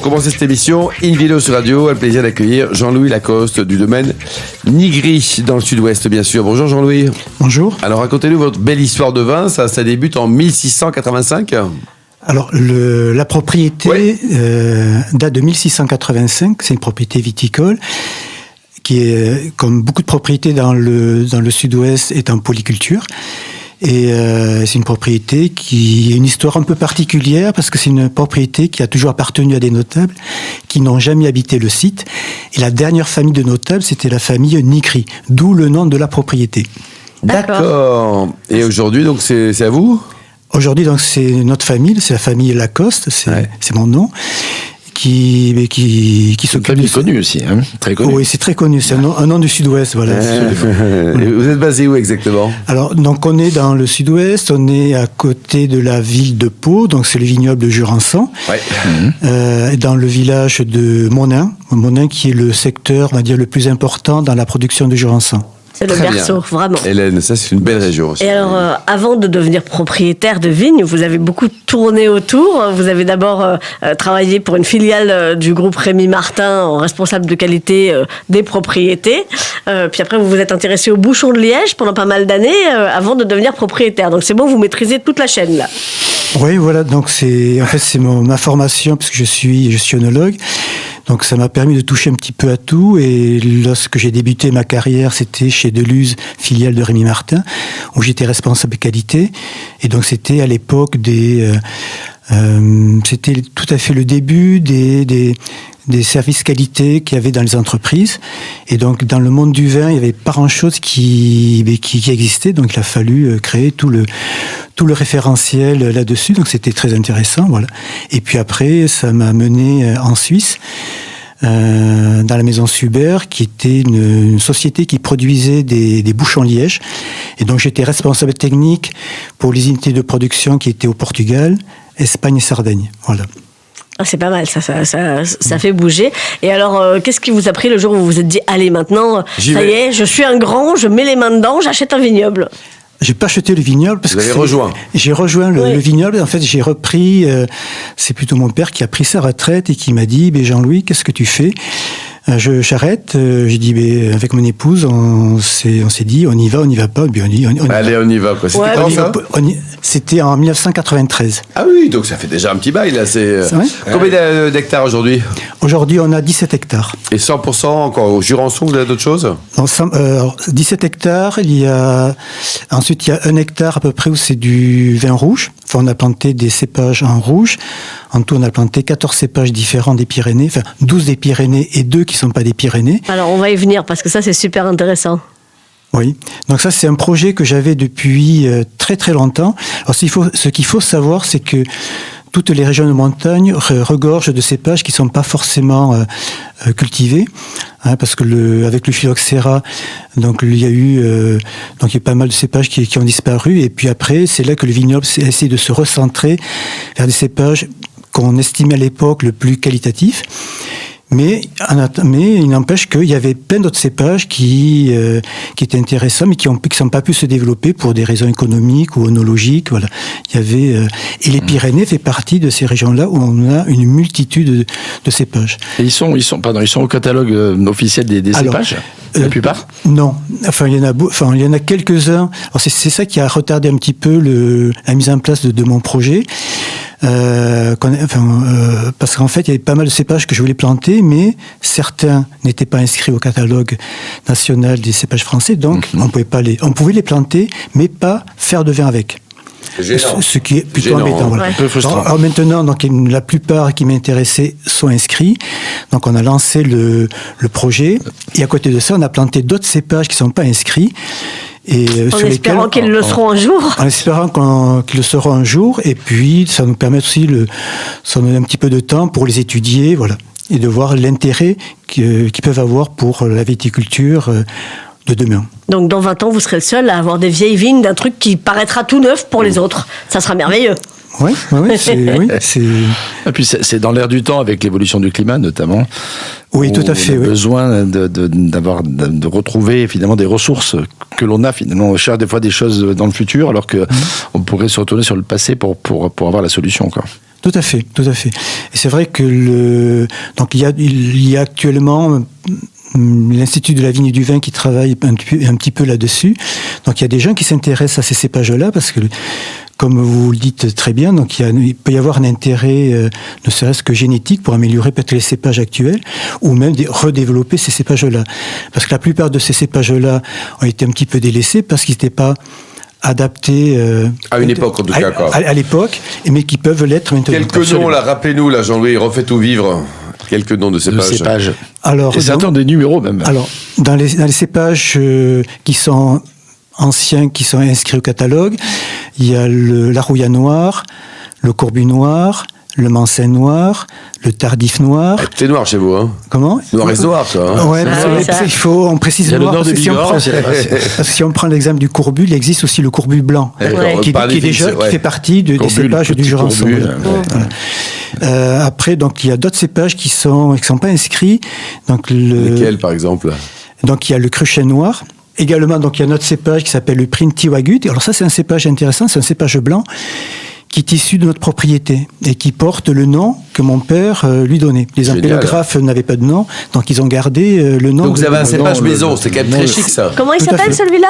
commencer cette émission, In Vino sur Radio, a le plaisir d'accueillir Jean-Louis Lacoste du domaine Nigri dans le sud-ouest, bien sûr. Bonjour Jean-Louis. Bonjour. Alors racontez-nous votre belle histoire de vin, ça débute en 1685. Alors la propriété date de 1685, c'est une propriété viticole qui est, comme beaucoup de propriétés dans le sud-ouest, est en polyculture. Et c'est une propriété qui a une histoire un peu particulière parce que c'est une propriété qui a toujours appartenu à des notables qui n'ont jamais habité le site. Et la dernière famille de notables, c'était la famille Nigri, d'où le nom de la propriété. D'accord. Et aujourd'hui, donc, c'est à vous ? Aujourd'hui, donc, c'est notre famille, c'est la famille Lacoste, c'est mon nom. Qui s'occupe de... connu aussi, hein, très connu. Oui, c'est très connu, c'est un nom du sud-ouest, voilà. Vous êtes basé où exactement ? Alors, donc on est dans le sud-ouest, on est à côté de la ville de Pau, donc c'est le vignoble de Jurançon, dans le village de Monin qui est le secteur, on va dire, le plus important dans la production de Jurançon. C'est le berceau, vraiment. Hélène, ça c'est une belle région aussi. Et alors, avant de devenir propriétaire de vignes, vous avez beaucoup tourné autour. Vous avez d'abord travaillé pour une filiale du groupe Rémy Martin en responsable de qualité des propriétés. Puis après, vous vous êtes intéressé aux bouchons de Liège pendant pas mal d'années avant de devenir propriétaire. Donc c'est bon, vous maîtrisez toute la chaîne là. Oui, voilà. Donc c'est ma formation puisque je suis œnologue. Donc ça m'a permis de toucher un petit peu à tout, et lorsque j'ai débuté ma carrière, c'était chez Deluz, filiale de Rémy Martin, où j'étais responsable qualité, et donc c'était à l'époque c'était tout à fait le début des services qualité qu'il y avait dans les entreprises, et donc dans le monde du vin, il n'y avait pas grand-chose qui existait, donc il a fallu créer tout le référentiel là-dessus, donc c'était très intéressant, voilà. Et puis après, ça m'a mené en Suisse, dans la maison Suber, qui était une société qui produisait des bouchons Liège, et donc j'étais responsable technique pour les unités de production qui étaient au Portugal, Espagne et Sardaigne, voilà. Ah, c'est pas mal, ça fait bouger. Et alors, qu'est-ce qui vous a pris le jour où vous vous êtes dit, allez, maintenant, ça y est, je suis un grand, je mets les mains dedans, j'achète un vignoble? J'ai pas acheté le vignoble parce que j'ai rejoint le vignoble. En fait, j'ai repris. C'est plutôt mon père qui a pris sa retraite et qui m'a dit Jean-Louis, qu'est-ce que tu fais ? J'arrête. J'ai dit avec mon épouse, on s'est dit on y va pas. Allez, on y va quoi. C'était quand ça ? C'était en 1993. Ah oui, donc ça fait déjà un petit bail là. C'est vrai. Combien d'hectares aujourd'hui ? Aujourd'hui, on a 17 hectares. Et 100% encore au Jurançon, vous avez d'autres choses ? 17 hectares. Ensuite, il y a 1 hectare à peu près où c'est du vin rouge. Enfin, on a planté des cépages en rouge. En tout, on a planté 14 cépages différents des Pyrénées. Enfin, 12 des Pyrénées et 2 qui ne sont pas des Pyrénées. Alors, on va y venir parce que ça, c'est super intéressant. Oui, donc ça c'est un projet que j'avais depuis très très longtemps. Alors ce qu'il faut savoir, c'est que toutes les régions de montagne regorgent de cépages qui ne sont pas forcément cultivés, parce que avec le phylloxéra, donc il y a eu pas mal de cépages qui ont disparu, et puis après c'est là que le vignoble essaie de se recentrer vers des cépages qu'on estimait à l'époque le plus qualitatifs. Mais il n'empêche qu'il y avait plein d'autres cépages qui étaient intéressants, mais qui n'ont pas pu se développer pour des raisons économiques ou œnologiques. Voilà. Il y avait, et les Pyrénées fait partie de ces régions-là où on a une multitude de cépages. Et ils sont au catalogue officiel des cépages, la plupart ? Non. Enfin, il y en a quelques-uns. Alors, c'est ça qui a retardé un petit peu la mise en place de mon projet. Parce qu'en fait, il y avait pas mal de cépages que je voulais planter, mais certains n'étaient pas inscrits au catalogue national des cépages français, donc on pouvait les planter, mais pas faire de vin avec. Ce qui est plutôt embêtant. Voilà. Un peu frustrant. Alors maintenant, donc, la plupart qui m'intéressaient sont inscrits. Donc on a lancé le projet, et à côté de ça, on a planté d'autres cépages qui ne sont pas inscrits. Et en espérant qu'ils le seront un jour. En espérant qu'ils le seront un jour, et puis ça nous permet aussi ça nous donne un petit peu de temps pour les étudier, voilà, et de voir l'intérêt qu'ils peuvent avoir pour la viticulture de demain. Donc dans 20 ans, vous serez le seul à avoir des vieilles vignes d'un truc qui paraîtra tout neuf pour les autres. Ça sera merveilleux. Oui, c'est... Et puis c'est dans l'air du temps avec l'évolution du climat notamment. Oui, tout à fait. On a besoin de retrouver finalement des ressources que l'on a finalement. On cherche des fois des choses dans le futur alors que on pourrait se retourner sur le passé pour avoir la solution, quoi. Tout à fait, tout à fait. Et c'est vrai que donc il y a actuellement l'Institut de la vigne et du vin qui travaille un petit peu là-dessus. Donc il y a des gens qui s'intéressent à ces cépages-là parce que, comme vous le dites très bien, donc il peut y avoir un intérêt, ne serait-ce que génétique, pour améliorer peut-être les cépages actuels ou même redévelopper ces cépages-là. Parce que la plupart de ces cépages-là ont été un petit peu délaissés parce qu'ils n'étaient pas adaptés à une époque en tout cas. À l'époque, mais qui peuvent l'être maintenant. Quelques noms là, rappelez-nous là, Jean-Louis, refait tout vivre. Quelques noms de cépages. Alors, et certains des numéros même. Alors, dans les cépages qui sont anciens, qui sont inscrits au catalogue, il y a l'Arouya noir, le Courbu noir, le Mansin noir, le Tardif noir. C'est noir chez vous, hein? Comment? Noir et noir, ça. Hein? Ouais, on précise le noir nord de Bigorre. parce que si on prend l'exemple du Courbu, il existe aussi le Courbu blanc, qui fait partie des cépages du Jurançon. Après, donc il y a d'autres cépages qui sont pas inscrits. Donc lesquels, par exemple? Donc il y a le Cruchet noir. Également, donc il y a un autre cépage qui s'appelle le Printiwagut. Alors ça, c'est un cépage intéressant, c'est un cépage blanc qui est issu de notre propriété et qui porte le nom que mon père lui donnait. Les ampélographes n'avaient pas de nom, donc ils ont gardé le nom. Donc vous avez un cépage maison, c'est quand même très chic ça. Comment il s'appelle celui-là?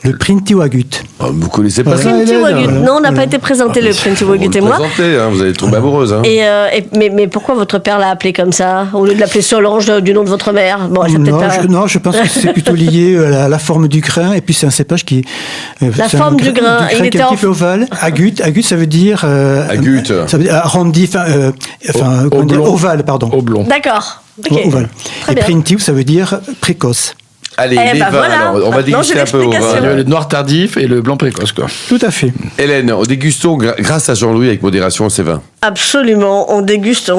Le Printiwagut. Oh, vous connaissez pas ça? Printiwagut. Non, on n'a pas été présenté le Printiwagut et moi. Hein, vous allez tomber amoureuse. Hein. Mais pourquoi votre père l'a appelé comme ça, au lieu de l'appeler Solange du nom de votre mère? Bon, non, je pense que c'est plutôt lié à la forme du grain, et puis c'est un cépage qui est... La forme du grain. Il était un petit peu ovale. Agut, ça veut dire... Agut. Ça veut dire arrondi, ovale, pardon. Oblong. D'accord. Okay. Ovale. Et Printiu, ça veut dire précoce. Allez, les vins, voilà. alors, on va déguster un peu au vin. Le noir tardif et le blanc précoce, quoi. Tout à fait. Hélène, dégustons grâce à Jean-Louis avec modération ces vins. Absolument, on déguste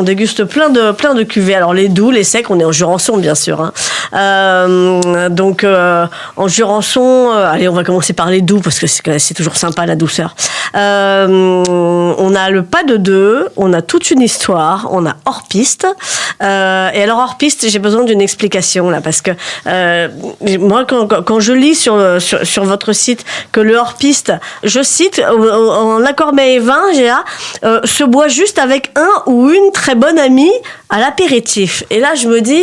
plein de cuvées. Alors les doux, les secs, on est en Jurançon bien sûr. Hein. Donc en Jurançon, allez, on va commencer par les doux parce que c'est toujours sympa la douceur. On a le pas de deux, on a toute une histoire, on a hors piste. Et alors hors piste, j'ai besoin d'une explication là parce que moi quand je lis sur votre site que le hors piste, je cite en accord mets et vin, se boit juste avec un ou une très bonne amie à l'apéritif. Et là, je me dis,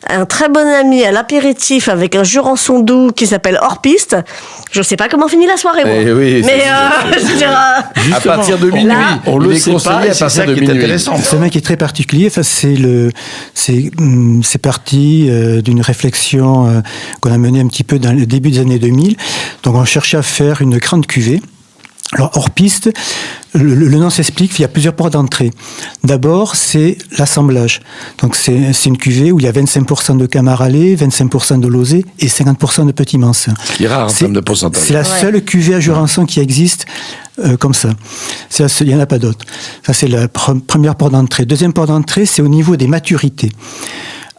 un très bon ami à l'apéritif avec un Jurançon doux qui s'appelle hors piste, je sais pas comment finit la soirée. Oui, mais je veux dire, à partir de minuit, là, on le sait pas, à partir de minuit. C'est un vin qui est très particulier. Enfin, c'est parti d'une réflexion qu'on a menée un petit peu dans le début des années 2000. Donc, on cherchait à faire une grande cuvée. Alors, hors piste, le nom s'explique, il y a plusieurs ports d'entrée. D'abord, c'est l'assemblage. Donc, c'est une cuvée où il y a 25% de camaralais, 25% de lozé et 50% de petits mancins. Ce qui est rare en termes de pourcentage. C'est la seule cuvée à Jurançon qui existe comme ça. Il n'y en a pas d'autres. Ça, c'est la première porte d'entrée. Deuxième porte d'entrée, c'est au niveau des maturités.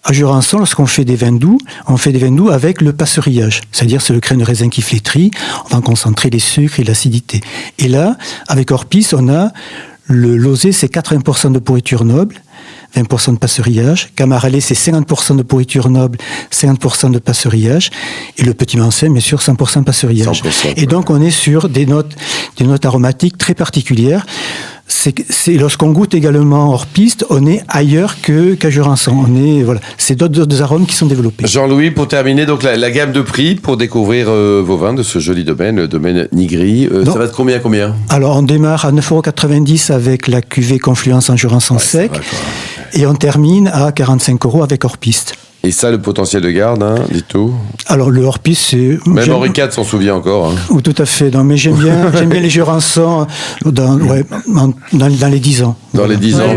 À Jurançon, lorsqu'on fait des vins doux, on fait des vins doux avec le passerillage. C'est-à-dire, c'est le grain de raisin qui flétrit, on va concentrer les sucres et l'acidité. Et là, avec hors piste, on a le lozé, c'est 80% de pourriture noble, 20% de passerillage. Camaralais, c'est 50% de pourriture noble, 50% de passerillage. Et le petit mancin, bien sûr, 100% de passerillage. 100%, et donc, on est sur des notes aromatiques très particulières. Lorsqu'on goûte également hors piste, on est ailleurs qu'à Jurançon. C'est d'autres arômes qui sont développés. Jean-Louis, pour terminer, donc la gamme de prix pour découvrir vos vins de ce joli domaine, le domaine Nigri, ça va être combien? Alors, on démarre à 9,90 € avec la cuvée Confluence en Jurançon sec, et on termine à 45 € avec hors piste. Et ça, le potentiel de garde, hein, dites-tout. Alors, le hors-piste, c'est... Même Henri IV s'en souvient encore. Hein. Oui, tout à fait. Non, mais j'aime bien les Jurançons dans les 10 ans. Dans les 10 ans,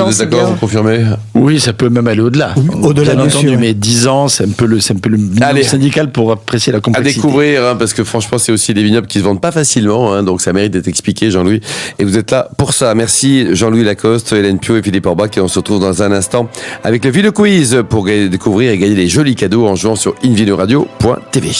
vous êtes d'accord, vous confirmez? Oui, ça peut même aller au-delà. Au-delà, bien entendu, mais 10 ans, c'est un peu le minimum syndical pour apprécier la complexité. À découvrir, hein, parce que franchement, c'est aussi des vignobles qui se vendent pas facilement, hein, donc ça mérite d'être expliqué, Jean-Louis. Et vous êtes là pour ça. Merci Jean-Louis Lacoste, Hélène Pio et Philippe Orbach, et on se retrouve dans un instant avec le Vino Quiz pour découvrir et gagner des jolis cadeaux en jouant sur invinoradio.tv.